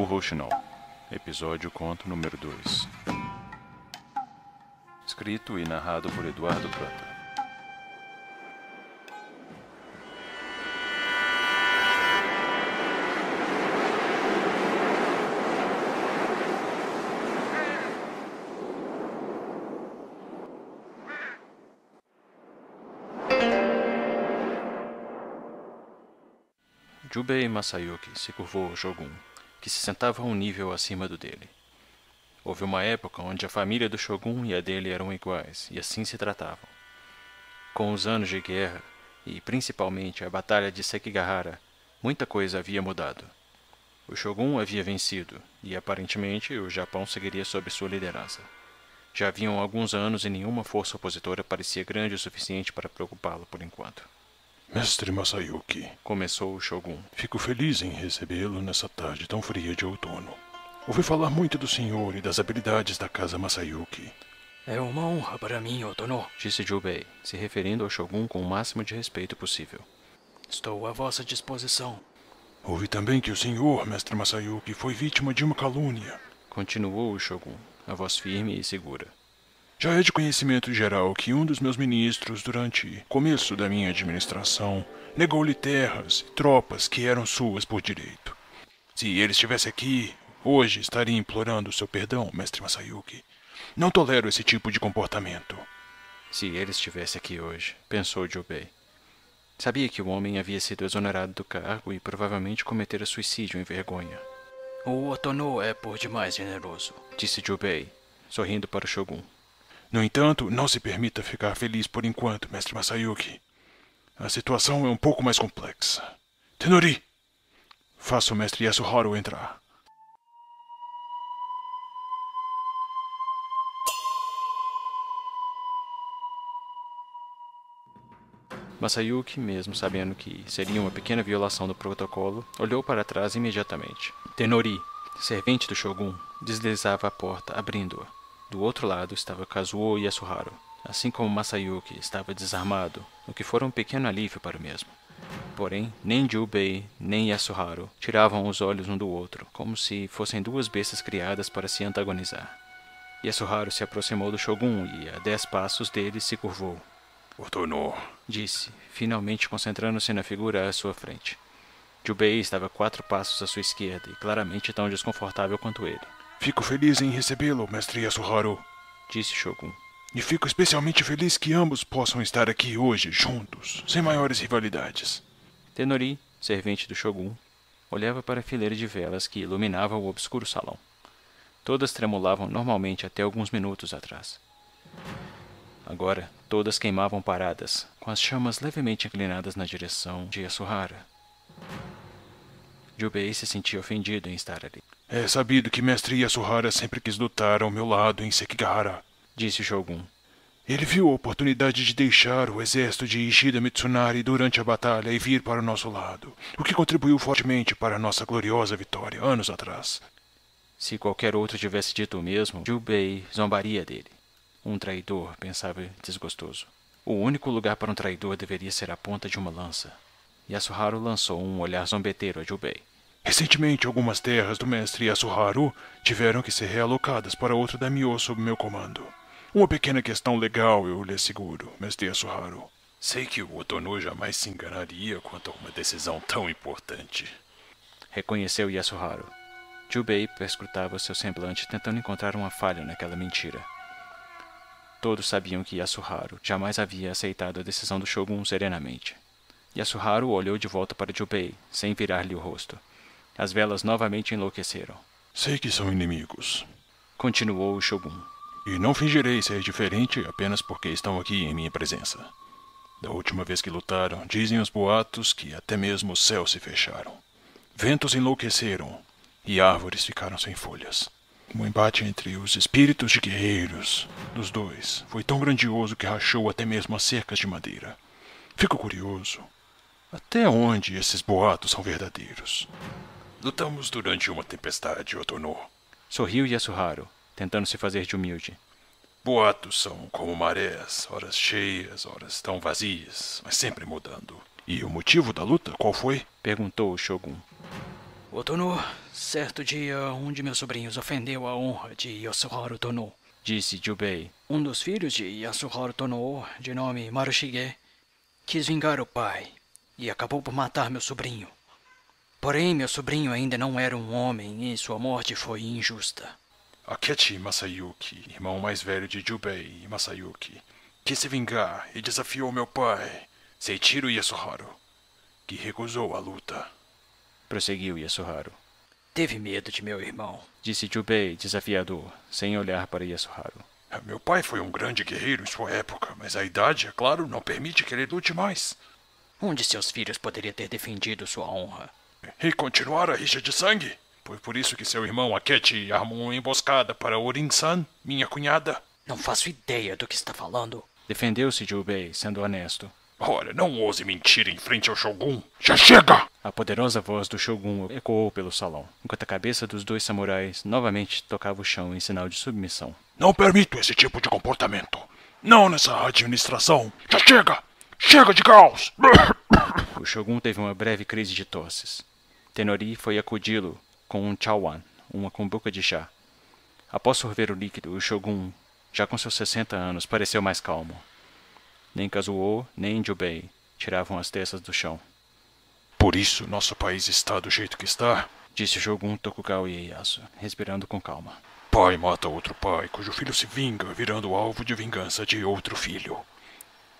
O Rouxinol, episódio conto número 2. Escrito e narrado por Eduardo Prata. Jubei Masayuki se curvou ao Shogun, que se sentava um nível acima do dele. Houve uma época onde a família do Shogun e a dele eram iguais, e assim se tratavam. Com os anos de guerra, e principalmente a batalha de Sekigahara, muita coisa havia mudado. O Shogun havia vencido, e aparentemente o Japão seguiria sob sua liderança. Já haviam alguns anos e nenhuma força opositora parecia grande o suficiente para preocupá-lo por enquanto. Mestre Masayuki, Começou o Shogun. Fico feliz em recebê-lo nessa tarde tão fria de outono. Ouvi falar muito do senhor e das habilidades da casa Masayuki. É uma honra para mim, Otono, Disse Jubei, se referindo ao Shogun com o máximo de respeito possível. Estou à vossa disposição. Ouvi também que o senhor, mestre Masayuki, foi vítima de uma calúnia. Continuou o Shogun, a voz firme e segura. Já é de conhecimento geral que um dos meus ministros, durante o começo da minha administração, negou-lhe terras e tropas que eram suas por direito. Se ele estivesse aqui, hoje estaria implorando o seu perdão, mestre Masayuki. Não tolero esse tipo de comportamento. Se ele estivesse aqui hoje, pensou Jubei. Sabia que o homem havia sido exonerado do cargo e provavelmente cometera suicídio em vergonha. O Otono é por demais generoso, Disse Jubei, sorrindo para o Shogun. No entanto, não se permita ficar feliz por enquanto, mestre Masayuki. A situação é um pouco mais complexa. Tenori, faça o mestre Yasuharu entrar. Masayuki, mesmo sabendo que seria uma pequena violação do protocolo, olhou para trás imediatamente. Tenori, servente do Shogun, deslizava a porta, abrindo-a. Do outro lado estava Kazuo Yasuharu, assim como Masayuki estava desarmado, o que fora um pequeno alívio para o mesmo. Porém, nem Jubei nem Yasuharu tiravam os olhos um do outro, como se fossem duas bestas criadas para se antagonizar. Yasuharu se aproximou do Shogun e, a 10 passos dele, se curvou. Otono, Disse, finalmente concentrando-se na figura à sua frente. Jubei estava 4 passos à sua esquerda e claramente tão desconfortável quanto ele. fico feliz em recebê-lo, mestre Yasuharu. Disse Shogun. E fico especialmente feliz que ambos possam estar aqui hoje, juntos, sem maiores rivalidades. Tenori, servente do Shogun, olhava para a fileira de velas que iluminava o obscuro salão. Todas tremulavam normalmente até alguns minutos atrás. Agora, todas queimavam paradas, com as chamas levemente inclinadas na direção de Yasuhara. Jubei se sentia ofendido em estar ali. É sabido que mestre Yasuhara sempre quis lutar ao meu lado em Sekigahara. Disse Shogun. Ele viu a oportunidade de deixar o exército de Ishida Mitsunari durante a batalha e vir para o nosso lado, o que contribuiu fortemente para a nossa gloriosa vitória anos atrás. Se qualquer outro tivesse dito o mesmo, Jubei zombaria dele. Um traidor, pensava desgostoso. O único lugar para um traidor deveria ser a ponta de uma lança. Yasuharu lançou um olhar zombeteiro a Jubei. Recentemente, algumas terras do mestre Yasuharu tiveram que ser realocadas para outro daimyo sob meu comando. Uma pequena questão legal, eu lhe asseguro, mestre Yasuharu. Sei que o Otono jamais se enganaria quanto a uma decisão tão importante. Reconheceu Yasuharu. Jubei perscrutava seu semblante tentando encontrar uma falha naquela mentira. Todos sabiam que Yasuharu jamais havia aceitado a decisão do Shogun serenamente. Yasuharu olhou de volta para Jubei, sem virar-lhe o rosto. As velas novamente enlouqueceram. Sei que são inimigos. Continuou o Shogun. E não fingirei ser diferente apenas porque estão aqui em minha presença. Da última vez que lutaram, dizem os boatos que até mesmo os céus se fecharam. Ventos enlouqueceram e árvores ficaram sem folhas. O embate entre os espíritos de guerreiros dos dois foi tão grandioso que rachou até mesmo as cercas de madeira. Fico curioso. Até onde esses boatos são verdadeiros? Lutamos durante uma tempestade, Otono. Sorriu Yasuharu, tentando se fazer de humilde. Boatos são como marés, horas cheias, horas tão vazias, mas sempre mudando. E o motivo da luta qual foi? Perguntou o Shogun. Otono, certo dia um de meus sobrinhos ofendeu a honra de Yasuharu Tono. Disse Jubei. Um dos filhos de Yasuharu Tono, de nome Marushige, quis vingar o pai e acabou por matar meu sobrinho. Porém, meu sobrinho ainda não era um homem e sua morte foi injusta. Akechi Masayuki, irmão mais velho de Jubei e Masayuki, quis se vingar e desafiou meu pai, Seiichiro Yasuharu, que recusou a luta. Prosseguiu Yasuharu. Teve medo de meu irmão. Disse Jubei, desafiador, sem olhar para Yasuharu. Meu pai foi um grande guerreiro em sua época, mas a idade, é claro, não permite que ele lute mais. Um de seus filhos poderia ter defendido sua honra. E continuar a rixa de sangue? Foi por isso que seu irmão Akechi armou uma emboscada para Orin-san, minha cunhada. Não faço ideia do que está falando. Defendeu-se Jubei, sendo honesto. Ora, não ouse mentir em frente ao Shogun. Já chega! A poderosa voz do Shogun ecoou pelo salão, enquanto a cabeça dos dois samurais novamente tocava o chão em sinal de submissão. Não permito esse tipo de comportamento. Não nessa administração. Já chega! Chega de caos! O Shogun teve uma breve crise de tosses. Tenori foi acudi-lo com um chawan, uma cumbuca de chá. Após sorver o líquido, o Shogun, já com seus 60 anos, pareceu mais calmo. Nem Kazuo, nem Jubei tiravam as testas do chão. Por isso nosso país está do jeito que está, disse o Shogun Tokugawa Ieyasu, respirando com calma. Pai mata outro pai, cujo filho se vinga, virando alvo de vingança de outro filho.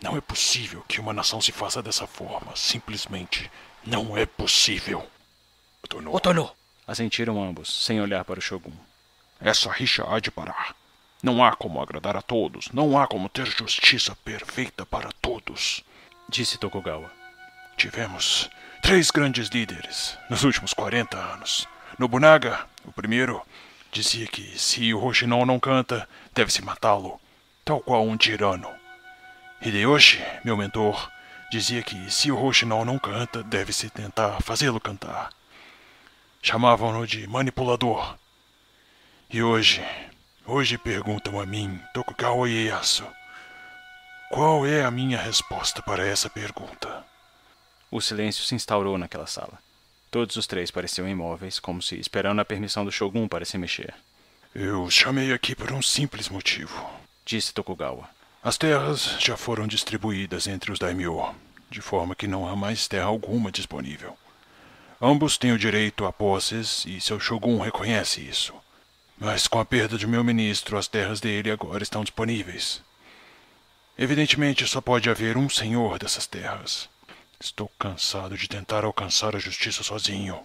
Não é possível que uma nação se faça dessa forma. Simplesmente não é possível. Otono! Assentiram ambos, sem olhar para o Shogun. Essa rixa há de parar. Não há como agradar a todos. Não há como ter justiça perfeita para todos. Disse Tokugawa. Tivemos 3 grandes líderes nos últimos 40 anos. Nobunaga, o primeiro, dizia que se o Roshinon não canta, deve-se matá-lo, tal qual um tirano. Hideyoshi, meu mentor, dizia que se o Roshinon não canta, deve-se tentar fazê-lo cantar. Chamavam-no de manipulador. E hoje perguntam a mim, Tokugawa Ieyasu, qual é a minha resposta para essa pergunta? O silêncio se instaurou naquela sala. Todos os 3 pareciam imóveis, como se esperando a permissão do Shogun para se mexer. Eu os chamei aqui por um simples motivo, disse Tokugawa. As terras já foram distribuídas entre os daimyo, de forma que não há mais terra alguma disponível. Ambos têm o direito a posses e seu Shogun reconhece isso. Mas com a perda de meu ministro, as terras dele agora estão disponíveis. Evidentemente, só pode haver um senhor dessas terras. Estou cansado de tentar alcançar a justiça sozinho.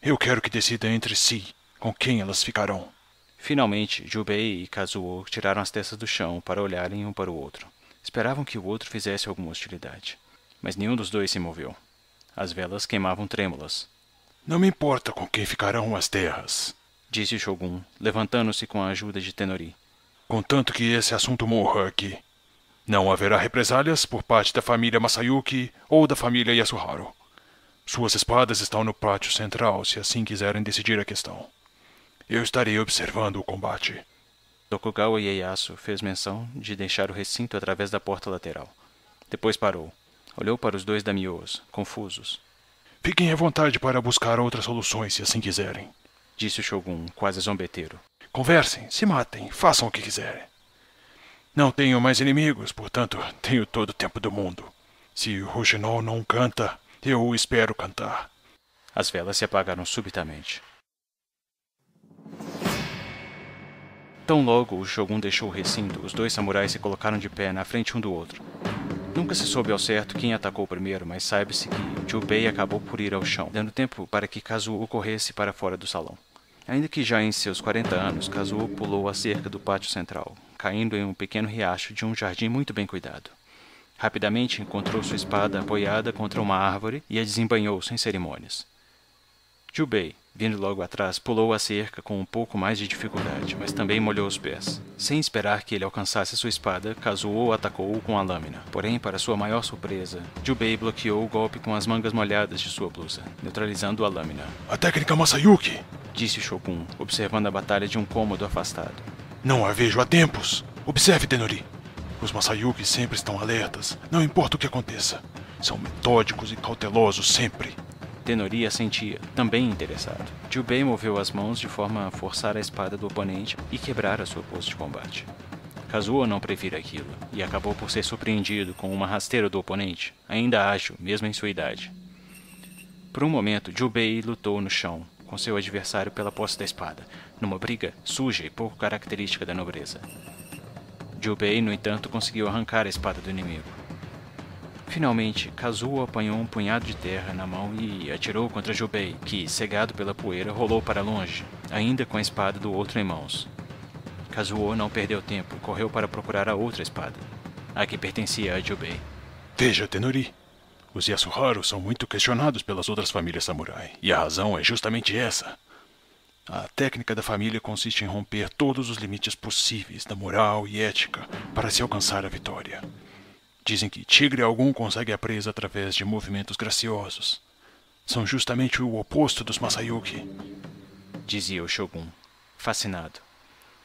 Eu quero que decida entre si com quem elas ficarão. Finalmente, Jubei e Kazuo tiraram as testas do chão para olharem um para o outro. Esperavam que o outro fizesse alguma hostilidade. Mas nenhum dos dois se moveu. As velas queimavam trêmulas. Não me importa com quem ficarão as terras, disse o Shogun, levantando-se com a ajuda de Tenori. Contanto que esse assunto morra aqui. Não haverá represálias por parte da família Masayuki ou da família Yasuharu. Suas espadas estão no pátio central, se assim quiserem decidir a questão. Eu estarei observando o combate. Tokugawa Ieyasu fez menção de deixar o recinto através da porta lateral. Depois parou. Olhou para os 2 daimyos, confusos. Fiquem à vontade para buscar outras soluções, se assim quiserem, disse o Shogun, quase zombeteiro. Conversem, se matem, façam o que quiserem. Não tenho mais inimigos, portanto, tenho todo o tempo do mundo. Se o Roshinon não canta, eu o espero cantar. As velas se apagaram subitamente. Tão logo o Shogun deixou o recinto, os 2 samurais se colocaram de pé na frente um do outro. Nunca se soube ao certo quem atacou primeiro, mas saiba-se que Jubei acabou por ir ao chão, dando tempo para que Kazuo corresse para fora do salão. Ainda que já em seus 40 anos, Kazuo pulou a cerca do pátio central, caindo em um pequeno riacho de um jardim muito bem cuidado. Rapidamente encontrou sua espada apoiada contra uma árvore e a desembainhou sem cerimônias. Jubei, vindo logo atrás, pulou a cerca com um pouco mais de dificuldade, mas também molhou os pés. Sem esperar que ele alcançasse sua espada, Kazuo atacou-o com a lâmina. Porém, para sua maior surpresa, Jubei bloqueou o golpe com as mangas molhadas de sua blusa, neutralizando a lâmina. A técnica Masayuki, disse o Shogun, observando a batalha de um cômodo afastado. Não a vejo há tempos. Observe, Tenori. Os Masayuki sempre estão alertas, não importa o que aconteça. São metódicos e cautelosos sempre. Tenori assentia, também interessado. Jubei moveu as mãos de forma a forçar a espada do oponente e quebrar a sua pose de combate. Kazuo não previra aquilo, e acabou por ser surpreendido com uma rasteira do oponente, ainda ágil, mesmo em sua idade. Por um momento, Jubei lutou no chão, com seu adversário pela posse da espada, numa briga suja e pouco característica da nobreza. Jubei, no entanto, conseguiu arrancar a espada do inimigo. Finalmente, Kazuo apanhou um punhado de terra na mão e atirou contra Jubei, que, cegado pela poeira, rolou para longe, ainda com a espada do outro em mãos. Kazuo não perdeu tempo e correu para procurar a outra espada, a que pertencia a Jubei. Veja, Tenori. Os Yasuharu são muito questionados pelas outras famílias samurai, e a razão é justamente essa. A técnica da família consiste em romper todos os limites possíveis da moral e ética para se alcançar a vitória. Dizem que tigre algum consegue a presa através de movimentos graciosos. São justamente o oposto dos Masayuki, dizia o Shogun, fascinado.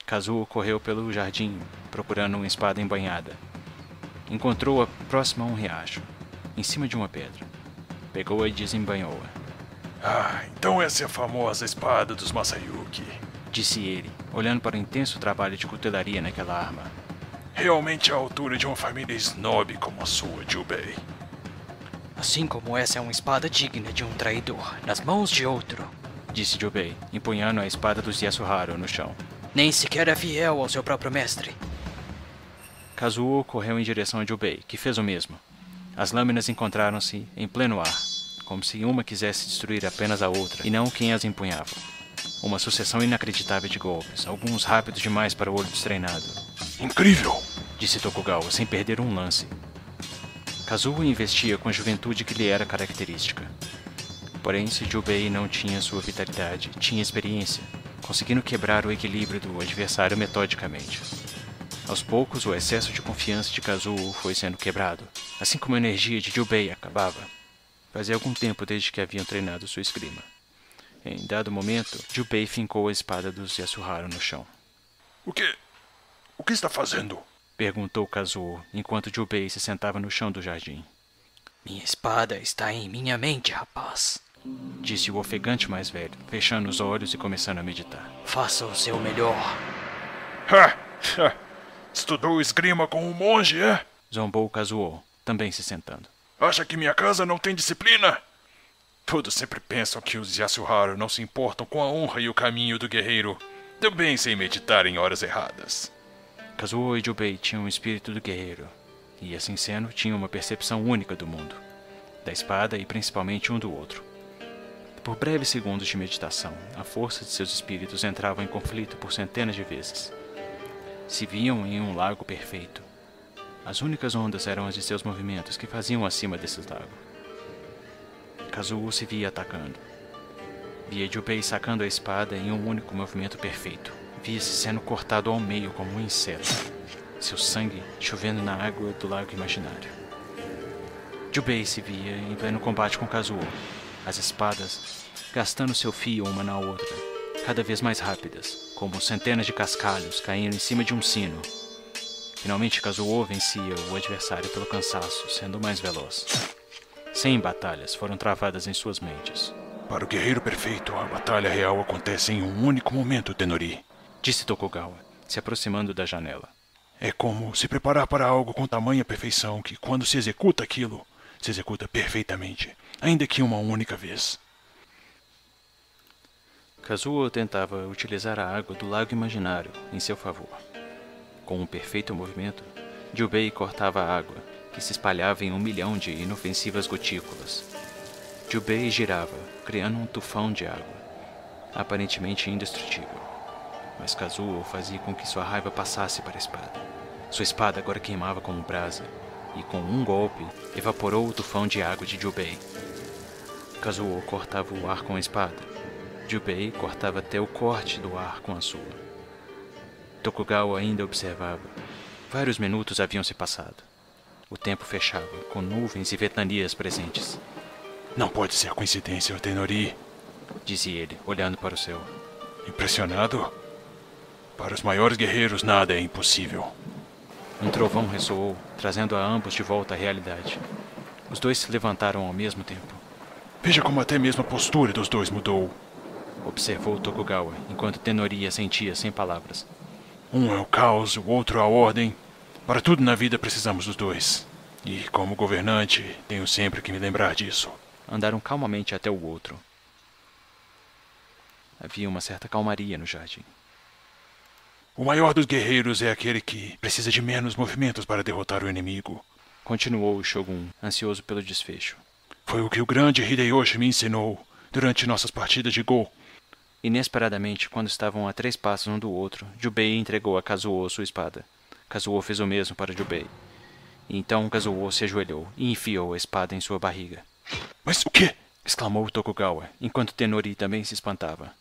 Kazuo correu pelo jardim, procurando uma espada embanhada. Encontrou-a próxima a um riacho, em cima de uma pedra. Pegou-a e desembanhou-a. Ah, então essa é a famosa espada dos Masayuki, disse ele, olhando para o intenso trabalho de cutelaria naquela arma. Realmente à altura de uma família snob como a sua, Jubei. Assim como essa é uma espada digna de um traidor, nas mãos de outro, disse Jubei, empunhando a espada dos Yasuharu no chão. Nem sequer é fiel ao seu próprio mestre. Kazuo correu em direção a Jubei, que fez o mesmo. As lâminas encontraram-se em pleno ar, como se uma quisesse destruir apenas a outra, e não quem as empunhava. Uma sucessão inacreditável de golpes, alguns rápidos demais para o olho destreinado. Incrível! Disse Tokugawa, sem perder um lance. Kazuo investia com a juventude que lhe era característica. Porém, se Jubei não tinha sua vitalidade, tinha experiência, conseguindo quebrar o equilíbrio do adversário metodicamente. Aos poucos, o excesso de confiança de Kazuo foi sendo quebrado, assim como a energia de Jubei acabava. Fazia algum tempo desde que haviam treinado sua esgrima. Em dado momento, Jubei fincou a espada dos Yasuharu no chão. O que está fazendo? Perguntou Kazuo, enquanto Jubei se sentava no chão do jardim. Minha espada está em minha mente, rapaz, disse o ofegante mais velho, fechando os olhos e começando a meditar. Faça o seu melhor. Estudou esgrima com um monge, é? Zombou Kazuo, também se sentando. Acha que minha casa não tem disciplina? Todos sempre pensam que os Yasuharu não se importam com a honra e o caminho do guerreiro, também sem meditar em horas erradas. Kazuo e Jubei tinham o espírito do guerreiro, e assim sendo, tinham uma percepção única do mundo, da espada e principalmente um do outro. Por breves segundos de meditação, a força de seus espíritos entrava em conflito por centenas de vezes. Se viam em um lago perfeito. As únicas ondas eram as de seus movimentos que faziam acima desse lago. Kazuo se via atacando. Via Jubei sacando a espada em um único movimento perfeito. Via-se sendo cortado ao meio como um inseto, seu sangue chovendo na água do lago imaginário. Jubei se via em pleno combate com Kazuo, as espadas gastando seu fio uma na outra, cada vez mais rápidas, como centenas de cascalhos caindo em cima de um sino. Finalmente Kazuo vencia o adversário pelo cansaço, sendo o mais veloz. 100 batalhas foram travadas em suas mentes. Para o guerreiro perfeito, a batalha real acontece em um único momento, Tenori, disse Tokugawa, se aproximando da janela. É como se preparar para algo com tamanha perfeição que, quando se executa aquilo, se executa perfeitamente, ainda que uma única vez. Kazuo tentava utilizar a água do lago imaginário em seu favor. Com um perfeito movimento, Jubei cortava a água, que se espalhava em 1 milhão de inofensivas gotículas. Jubei girava, criando um tufão de água, aparentemente indestrutível. Mas Kazuo fazia com que sua raiva passasse para a espada. Sua espada agora queimava como brasa, e com um golpe, evaporou o tufão de água de Jubei. Kazuo cortava o ar com a espada. Jubei cortava até o corte do ar com a sua. Tokugawa ainda observava. Vários minutos haviam se passado. O tempo fechava, com nuvens e ventanias presentes. Não pode ser coincidência, Tenori, disse ele, olhando para o céu. Impressionado? Para os maiores guerreiros nada é impossível. Um trovão ressoou, trazendo a ambos de volta à realidade. Os dois se levantaram ao mesmo tempo. Veja como até mesmo a postura dos dois mudou. Observou Tokugawa, enquanto Tenori assentia sem palavras. Um é o caos, o outro a ordem. Para tudo na vida precisamos dos dois. E, como governante, tenho sempre que me lembrar disso. Andaram calmamente até o outro. Havia uma certa calmaria no jardim. O maior dos guerreiros é aquele que precisa de menos movimentos para derrotar o inimigo. Continuou o Shogun, ansioso pelo desfecho. Foi o que o grande Hideyoshi me ensinou durante nossas partidas de Go. Inesperadamente, quando estavam a 3 passos um do outro, Jubei entregou a Kazuo sua espada. Kazuo fez o mesmo para Jubei. E então Kazuo se ajoelhou e enfiou a espada em sua barriga. Mas o quê? Exclamou Tokugawa, enquanto Tenori também se espantava.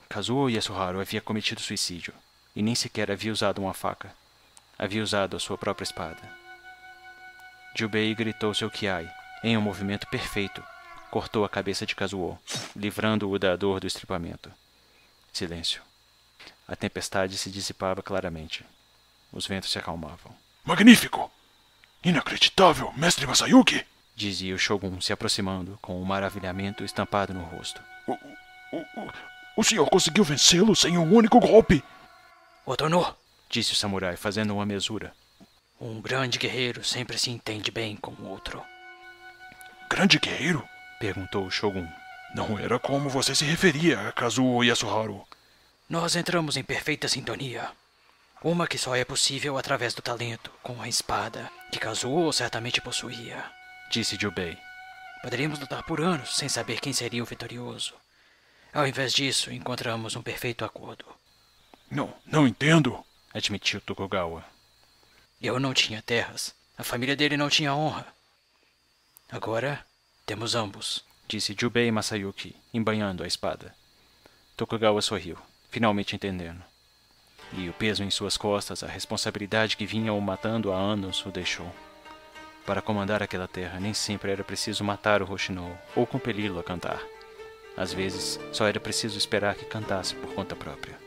Kazuo Yasuharu havia cometido suicídio, e nem sequer havia usado uma faca. Havia usado a sua própria espada. Jubei gritou seu Kiai, em um movimento perfeito. Cortou a cabeça de Kazuo, livrando-o da dor do estripamento. Silêncio. A tempestade se dissipava claramente. Os ventos se acalmavam. Magnífico! Inacreditável, mestre Masayuki! Dizia o Shogun, se aproximando, com um maravilhamento estampado no rosto. O senhor conseguiu vencê-lo sem um único golpe! Otono, Disse o samurai, fazendo uma mesura. um grande guerreiro sempre se entende bem com o outro. Grande guerreiro? Perguntou o Shogun. Não era como você se referia a Kazuo Yasuharu. Nós entramos em perfeita sintonia. Uma que só é possível através do talento, com a espada, que Kazuo certamente possuía. Disse Jubei. Poderíamos lutar por anos sem saber quem seria o vitorioso. Ao invés disso, encontramos um perfeito acordo. Não entendo. Admitiu Tokugawa. Eu não tinha terras. A família dele não tinha honra. Agora, temos ambos. Disse Jubei Masayuki, embanhando a espada. Tokugawa sorriu, finalmente entendendo. E o peso em suas costas, a responsabilidade que vinha o matando há anos, o deixou. Para comandar aquela terra, nem sempre era preciso matar o Roshinou ou compeli-lo a cantar. Às vezes, só era preciso esperar que cantasse por conta própria.